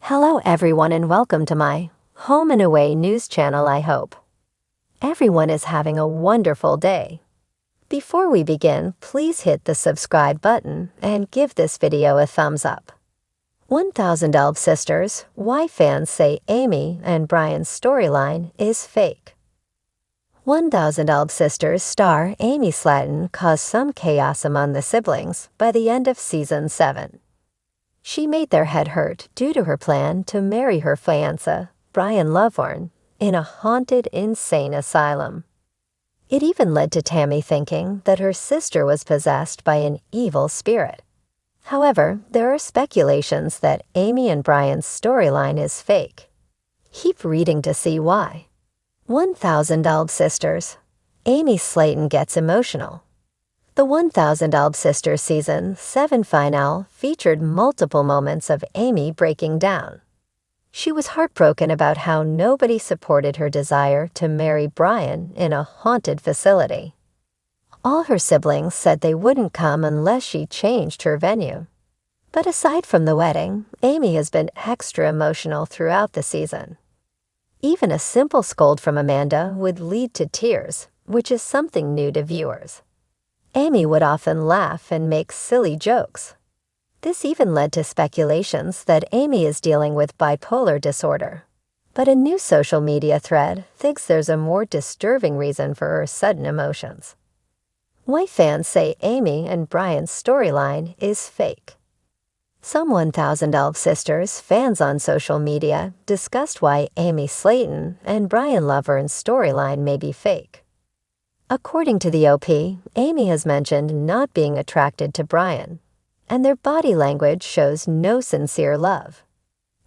Hello everyone and welcome to my Home and Away news channel. I hope everyone is having a wonderful day. Before we begin, please hit the subscribe button and give this video a thumbs up. 1000 Elb Sisters, why fans say Amy and Brian's storyline is fake. 1000 Elb Sisters star Amy Slatton caused some chaos among the siblings by the end of season 7. She made their head hurt due to her plan to marry her fiancé, Brian Lovewarn, in a haunted, insane asylum. It even led to Tammy thinking that her sister was possessed by an evil spirit. However, there are speculations that Amy and Brian's storyline is fake. Keep reading to see why. 1000 Elb Sisters. Amy Slatton gets emotional. The 1000 Elb Sisters Season 7 finale featured multiple moments of Amy breaking down. She was heartbroken about how nobody supported her desire to marry Brian in a haunted facility. All her siblings said they wouldn't come unless she changed her venue. But aside from the wedding, Amy has been extra emotional throughout the season. Even a simple scold from Amanda would lead to tears, which is something new to viewers. Amy would often laugh and make silly jokes. This even led to speculations that Amy is dealing with bipolar disorder. But a new social media thread thinks there's a more disturbing reason for her sudden emotions. Why fans say Amy and Brian's storyline is fake. Some 1000 Elb Sisters fans on social media discussed why Amy Slatton and Brian Lovewarn's storyline may be fake. According to the OP, Amy has mentioned not being attracted to Brian, and their body language shows no sincere love.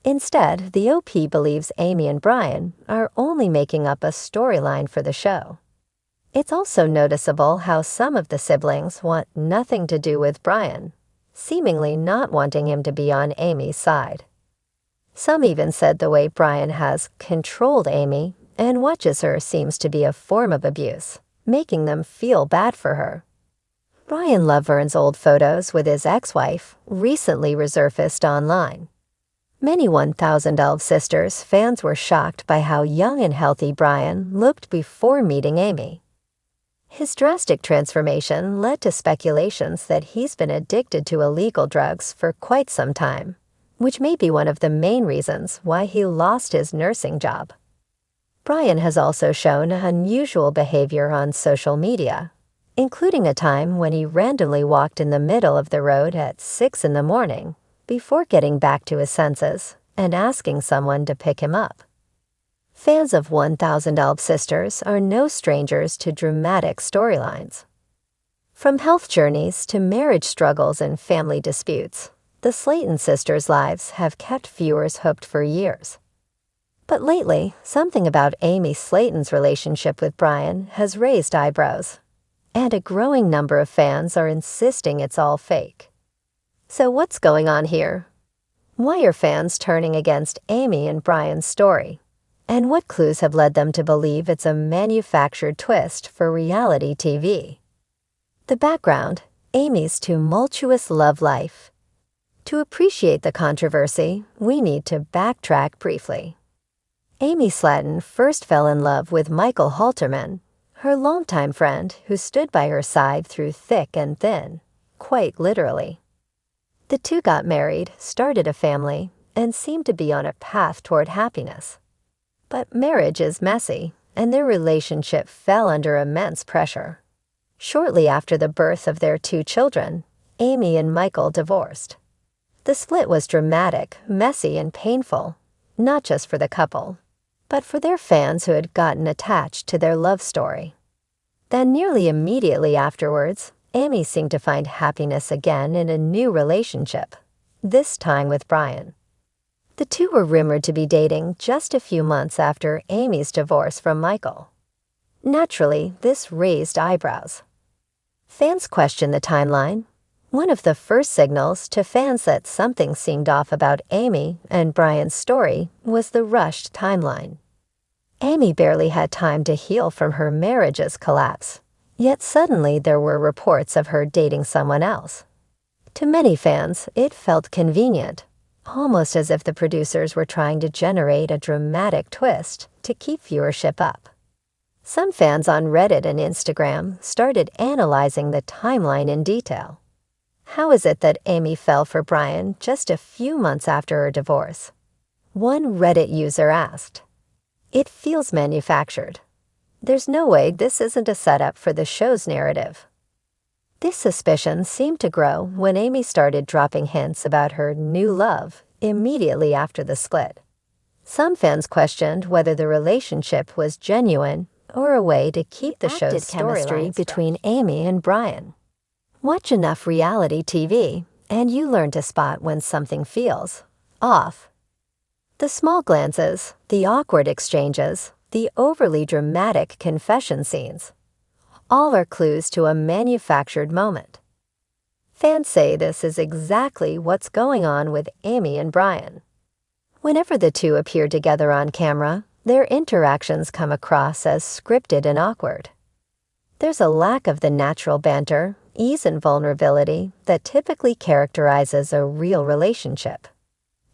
Instead, the OP believes Amy and Brian are only making up a storyline for the show. It's also noticeable how some of the siblings want nothing to do with Brian, seemingly not wanting him to be on Amy's side. Some even said the way Brian has controlled Amy and watches her seems to be a form of abuse, making them feel bad for her. Brian Lovewarn's old photos with his ex-wife recently resurfaced online. Many 1000 Elb Sisters fans were shocked by how young and healthy Brian looked before meeting Amy. His drastic transformation led to speculations that he's been addicted to illegal drugs for quite some time, which may be one of the main reasons why he lost his nursing job. Brian has also shown unusual behavior on social media, including a time when he randomly walked in the middle of the road at 6 in the morning before getting back to his senses and asking someone to pick him up. Fans of 1000 Elb Sisters are no strangers to dramatic storylines. From health journeys to marriage struggles and family disputes, the Slatton sisters' lives have kept viewers hooked for years. But lately, something about Amy Slatton's relationship with Brian has raised eyebrows, and a growing number of fans are insisting it's all fake. So what's going on here? Why are fans turning against Amy and Brian's story? And what clues have led them to believe it's a manufactured twist for reality TV? The background: Amy's tumultuous love life. To appreciate the controversy, we need to backtrack briefly. Amy Slatton first fell in love with Michael Halterman, her longtime friend who stood by her side through thick and thin, quite literally. The two got married, started a family, and seemed to be on a path toward happiness. But marriage is messy, and their relationship fell under immense pressure. Shortly after the birth of their 2 children, Amy and Michael divorced. The split was dramatic, messy, and painful, not just for the couple, but for their fans who had gotten attached to their love story. Then nearly immediately afterwards, Amy seemed to find happiness again in a new relationship, this time with Brian. The two were rumored to be dating just a few months after Amy's divorce from Michael. Naturally, this raised eyebrows. Fans questioned the timeline. One of the first signals to fans that something seemed off about Amy and Brian's story was the rushed timeline. Amy barely had time to heal from her marriage's collapse, yet suddenly there were reports of her dating someone else. To many fans, it felt convenient, almost as if the producers were trying to generate a dramatic twist to keep viewership up. Some fans on Reddit and Instagram started analyzing the timeline in detail. How is it that Amy fell for Brian just a few months after her divorce? One Reddit user asked. It feels manufactured. There's no way this isn't a setup for the show's narrative. This suspicion seemed to grow when Amy started dropping hints about her new love immediately after the split. Some fans questioned whether the relationship was genuine or a way to keep the show's chemistry between Amy and Brian. Watch enough reality TV, and you learn to spot when something feels off. The small glances, the awkward exchanges, the overly dramatic confession scenes, all are clues to a manufactured moment. Fans say this is exactly what's going on with Amy and Brian. Whenever the two appear together on camera, their interactions come across as scripted and awkward. There's a lack of the natural banter, ease, and vulnerability that typically characterizes a real relationship.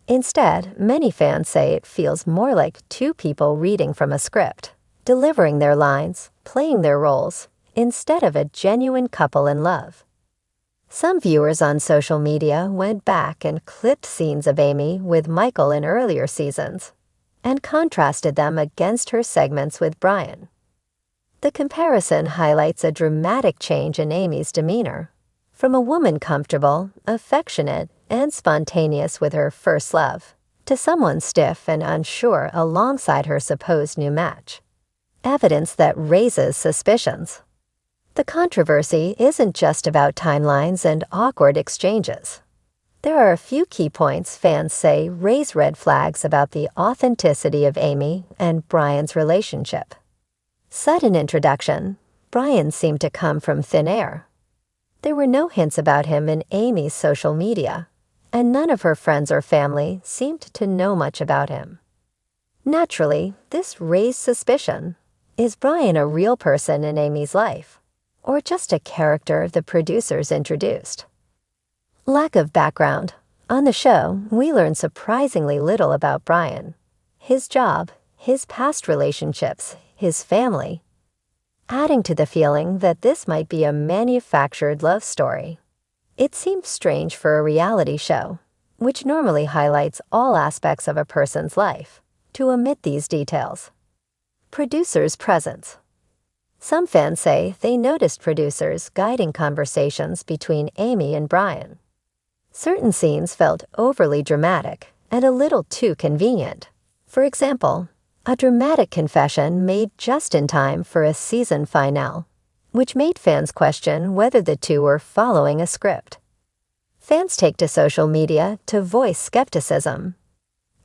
Instead, many fans say it feels more like two people reading from a script, delivering their lines, playing their roles, instead of a genuine couple in love. Some viewers on social media went back and clipped scenes of Amy with Michael in earlier seasons, and contrasted them against her segments with Brian. The comparison highlights a dramatic change in Amy's demeanor, from a woman comfortable, affectionate, and spontaneous with her first love, to someone stiff and unsure alongside her supposed new match. Evidence that raises suspicions. The controversy isn't just about timelines and awkward exchanges. There are a few key points fans say raise red flags about the authenticity of Amy and Brian's relationship. Sudden introduction. Brian seemed to come from thin air. There were no hints about him in Amy's social media, and none of her friends or family seemed to know much about him. Naturally, this raised suspicion. Is Brian a real person in Amy's life, or just a character the producers introduced? Lack of background. On the show, we learn surprisingly little about Brian, his job, his past relationships, his family, adding to the feeling that this might be a manufactured love story. It seems strange for a reality show, which normally highlights all aspects of a person's life, to omit these details. Producers' presence. Some fans say they noticed producers guiding conversations between Amy and Brian. Certain scenes felt overly dramatic and a little too convenient. For example, a dramatic confession made just in time for a season finale, which made fans question whether the two were following a script. Fans take to social media to voice skepticism.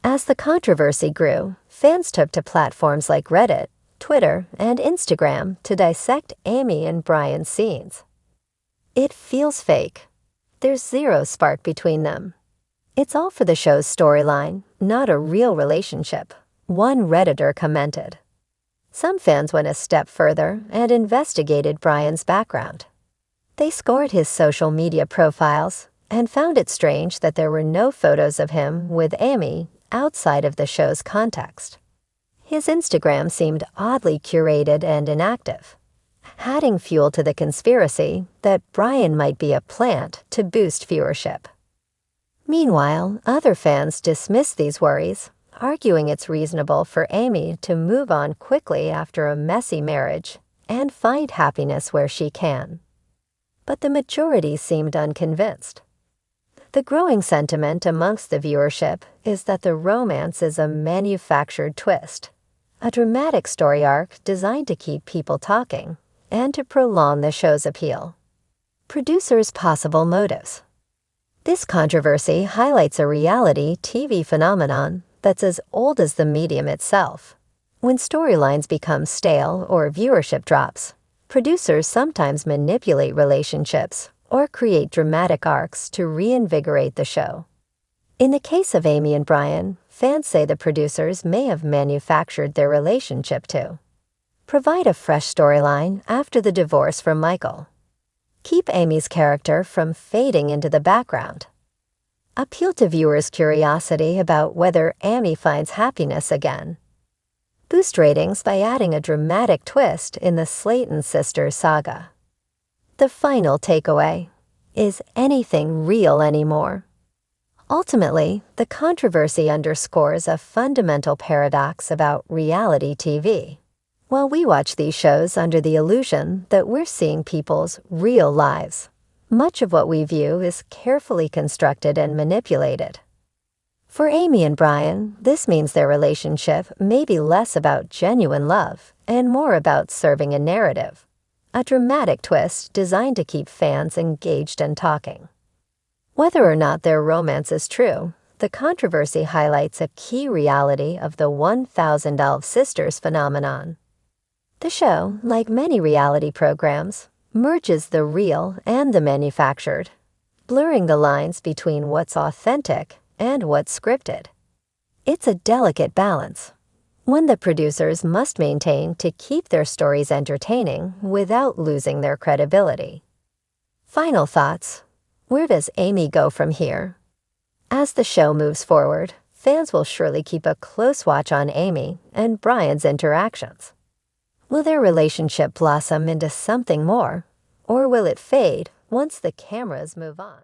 As the controversy grew, fans took to platforms like Reddit, Twitter, and Instagram to dissect Amy and Brian's scenes. It feels fake. There's zero spark between them. It's all for the show's storyline, not a real relationship, one Redditor commented. Some fans went a step further and investigated Brian's background. They scored his social media profiles and found it strange that there were no photos of him with Amy outside of the show's context. His Instagram seemed oddly curated and inactive, adding fuel to the conspiracy that Brian might be a plant to boost viewership. Meanwhile, other fans dismissed these worries, arguing it's reasonable for Amy to move on quickly after a messy marriage and find happiness where she can. But the majority seemed unconvinced. The growing sentiment amongst the viewership is that the romance is a manufactured twist, a dramatic story arc designed to keep people talking and to prolong the show's appeal. Producers' possible motives. This controversy highlights a reality TV phenomenon that's as old as the medium itself. When storylines become stale or viewership drops, producers sometimes manipulate relationships or create dramatic arcs to reinvigorate the show. In the case of Amy and Brian, fans say the producers may have manufactured their relationship to provide a fresh storyline after the divorce from Michael, keep Amy's character from fading into the background, appeal to viewers' curiosity about whether Amy finds happiness again, boost ratings by adding a dramatic twist in the Slayton sisters saga. The final takeaway: is anything real anymore? Ultimately, the controversy underscores a fundamental paradox about reality TV. While we watch these shows under the illusion that we're seeing people's real lives, much of what we view is carefully constructed and manipulated. For Amy and Brian, this means their relationship may be less about genuine love and more about serving a narrative, a dramatic twist designed to keep fans engaged and talking. Whether or not their romance is true, the controversy highlights a key reality of the 1000 Elf Sisters phenomenon. The show, like many reality programs, merges the real and the manufactured, blurring the lines between what's authentic and what's scripted. It's a delicate balance, one that producers must maintain to keep their stories entertaining without losing their credibility. Final thoughts: where does Amy go from here? As the show moves forward, fans will surely keep a close watch on Amy and Brian's interactions. Will their relationship blossom into something more, or will it fade once the cameras move on?